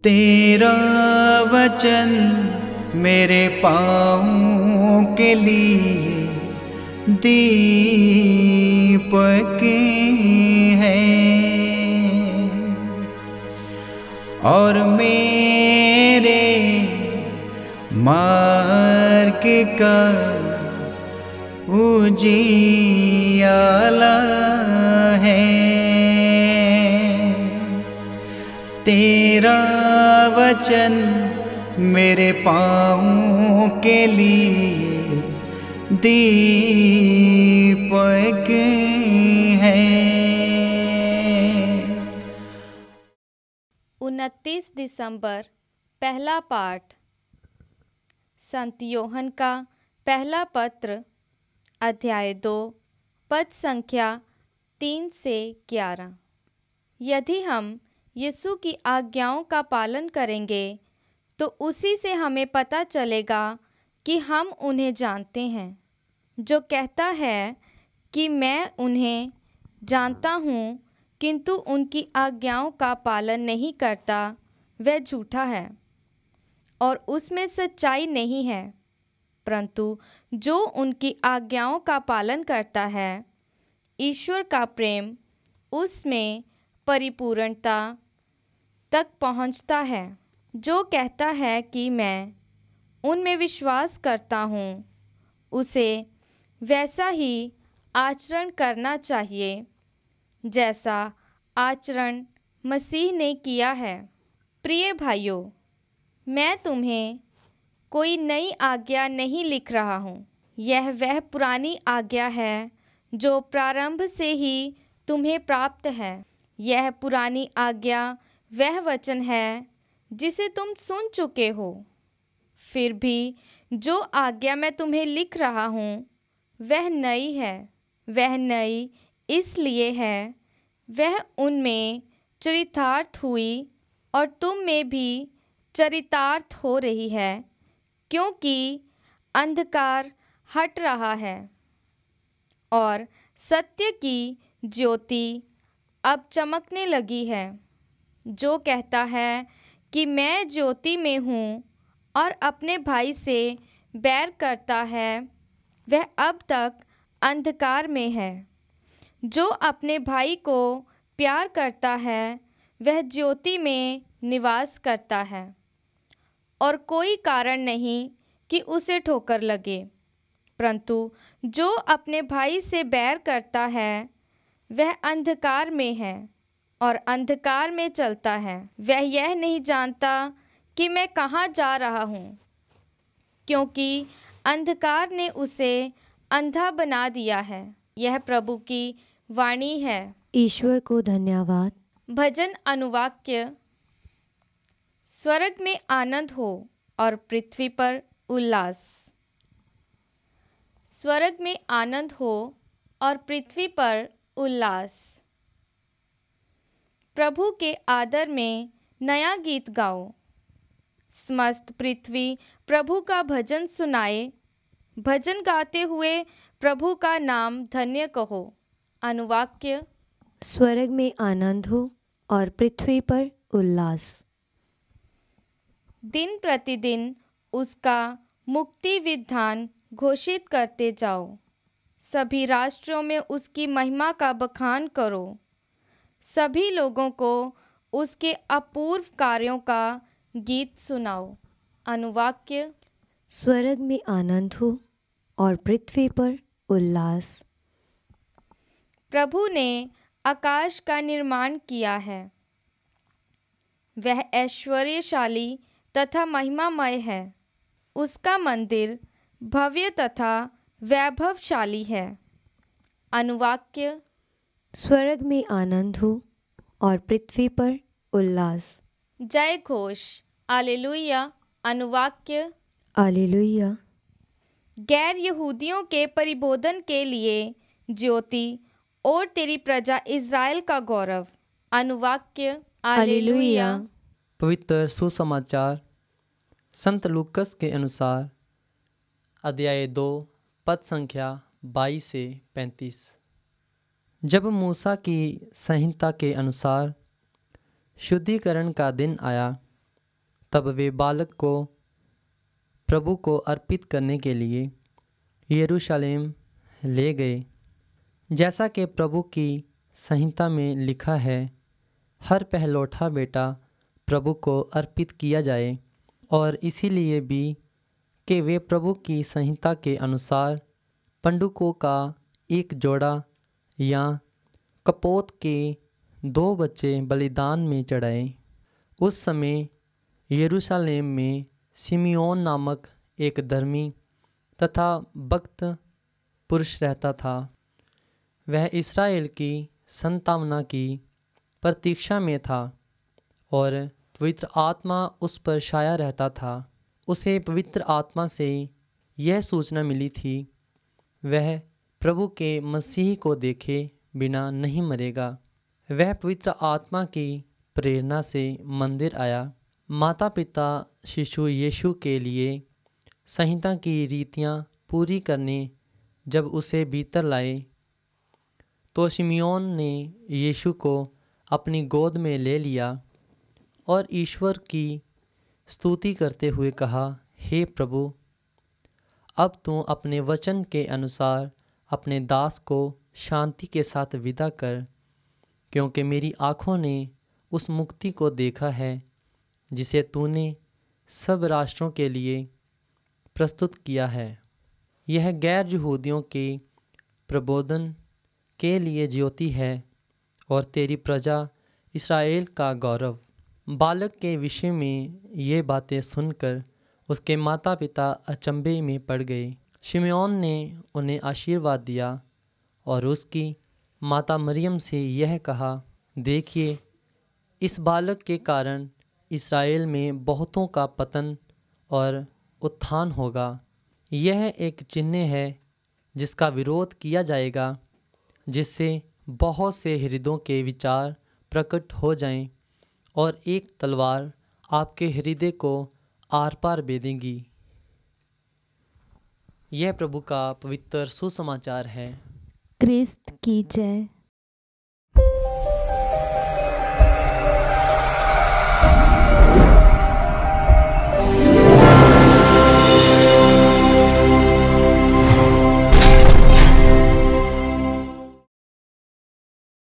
तेरा वचन मेरे पाँवों के लिए दीपक है और मेरे मार्ग का उजियाला है। तेरा वचन मेरे पाँवों के लिए दीपक है। 29 दिसंबर पहला पाठ। संत योहन का पहला पत्र अध्याय 2 पद संख्या 3 से 11। यदि हम यीशु की आज्ञाओं का पालन करेंगे तो उसी से हमें पता चलेगा कि हम उन्हें जानते हैं। जो कहता है कि मैं उन्हें जानता हूँ किंतु उनकी आज्ञाओं का पालन नहीं करता, वह झूठा है और उसमें सच्चाई नहीं है। परंतु जो उनकी आज्ञाओं का पालन करता है, ईश्वर का प्रेम उसमें परिपूर्णता तक पहुँचता है। जो कहता है कि मैं उनमें विश्वास करता हूँ, उसे वैसा ही आचरण करना चाहिए जैसा आचरण मसीह ने किया है। प्रिय भाइयों, मैं तुम्हें कोई नई आज्ञा नहीं लिख रहा हूँ। यह वह पुरानी आज्ञा है जो प्रारंभ से ही तुम्हें प्राप्त है। यह पुरानी आज्ञा वह वचन है जिसे तुम सुन चुके हो। फिर भी जो आज्ञा मैं तुम्हें लिख रहा हूँ वह नई है। वह नई इसलिए है, वह उनमें चरितार्थ हुई और तुम में भी चरितार्थ हो रही है, क्योंकि अंधकार हट रहा है और सत्य की ज्योति अब चमकने लगी है। जो कहता है कि मैं ज्योति में हूँ और अपने भाई से बैर करता है, वह अब तक अंधकार में है। जो अपने भाई को प्यार करता है वह ज्योति में निवास करता है और कोई कारण नहीं कि उसे ठोकर लगे। परंतु जो अपने भाई से बैर करता है वह अंधकार में है और अंधकार में चलता है। वह यह नहीं जानता कि मैं कहाँ जा रहा हूँ, क्योंकि अंधकार ने उसे अंधा बना दिया है। यह प्रभु की वाणी है। ईश्वर को धन्यवाद। भजन अनुवाक्य। स्वर्ग में आनंद हो और पृथ्वी पर उल्लास। स्वर्ग में आनंद हो और पृथ्वी पर उल्लास। प्रभु के आदर में नया गीत गाओ। समस्त पृथ्वी प्रभु का भजन सुनाए। भजन गाते हुए प्रभु का नाम धन्य कहो। अनुवाक्य। स्वर्ग में आनंद हो और पृथ्वी पर उल्लास। दिन प्रतिदिन उसका मुक्ति विधान घोषित करते जाओ। सभी राष्ट्रों में उसकी महिमा का बखान करो। सभी लोगों को उसके अपूर्व कार्यों का गीत सुनाओ। अनुवाक्य। स्वर्ग में आनंद हो और पृथ्वी पर उल्लास। प्रभु ने आकाश का निर्माण किया है। वह ऐश्वर्यशाली तथा महिमामय है। उसका मंदिर भव्य तथा वैभवशाली है। अनुवाक्य। स्वर्ग में आनंद हो और पृथ्वी पर उल्लास। जय घोष। हालेलुया। अनुवाक्य। हालेलुया। गैर यहूदियों के परिबोधन के लिए ज्योति और तेरी प्रजा इज़राइल का गौरव। अनुवाक्य। हालेलुया। पवित्र सुसमाचार संत लूकस के अनुसार अध्याय 2 पद संख्या 22 से 35। जब मूसा की संहिता के अनुसार शुद्धिकरण का दिन आया तब वे बालक को प्रभु को अर्पित करने के लिए यरूशलेम ले गए। जैसा कि प्रभु की संहिता में लिखा है, हर पहलौठा बेटा प्रभु को अर्पित किया जाए, और इसीलिए भी कि वे प्रभु की संहिता के अनुसार पंडुकों का एक जोड़ा या कपोत के 2 बच्चे बलिदान में चढ़ाए। उस समय यरूशलेम में सिमियोन नामक एक धर्मी तथा भक्त पुरुष रहता था। वह इस्राएल की संतावना की प्रतीक्षा में था और पवित्र आत्मा उस पर छाया रहता था। उसे पवित्र आत्मा से यह सूचना मिली थी, वह प्रभु के मसीह को देखे बिना नहीं मरेगा। वह पवित्र आत्मा की प्रेरणा से मंदिर आया। माता पिता शिशु यीशु के लिए संहिता की रीतियाँ पूरी करने जब उसे भीतर लाए, तो शिमियोन ने यीशु को अपनी गोद में ले लिया और ईश्वर की स्तुति करते हुए कहा, हे प्रभु, अब तू अपने वचन के अनुसार अपने दास को शांति के साथ विदा कर, क्योंकि मेरी आँखों ने उस मुक्ति को देखा है जिसे तूने सब राष्ट्रों के लिए प्रस्तुत किया है। यह गैर यहूदियों के प्रबोधन के लिए ज्योति है और तेरी प्रजा इस्राएल का गौरव। बालक के विषय में ये बातें सुनकर उसके माता पिता अचंभे में पड़ गए। शिमयोन ने उन्हें आशीर्वाद दिया और उसकी माता मरियम से यह कहा, देखिए, इस बालक के कारण इस्राएल में बहुतों का पतन और उत्थान होगा। यह एक चिन्ह है जिसका विरोध किया जाएगा, जिससे बहुत से हृदयों के विचार प्रकट हो जाएं और एक तलवार आपके हृदय को आर पार बेधेगी। यह प्रभु का पवित्र सुसमाचार है। क्रिस्त की जय।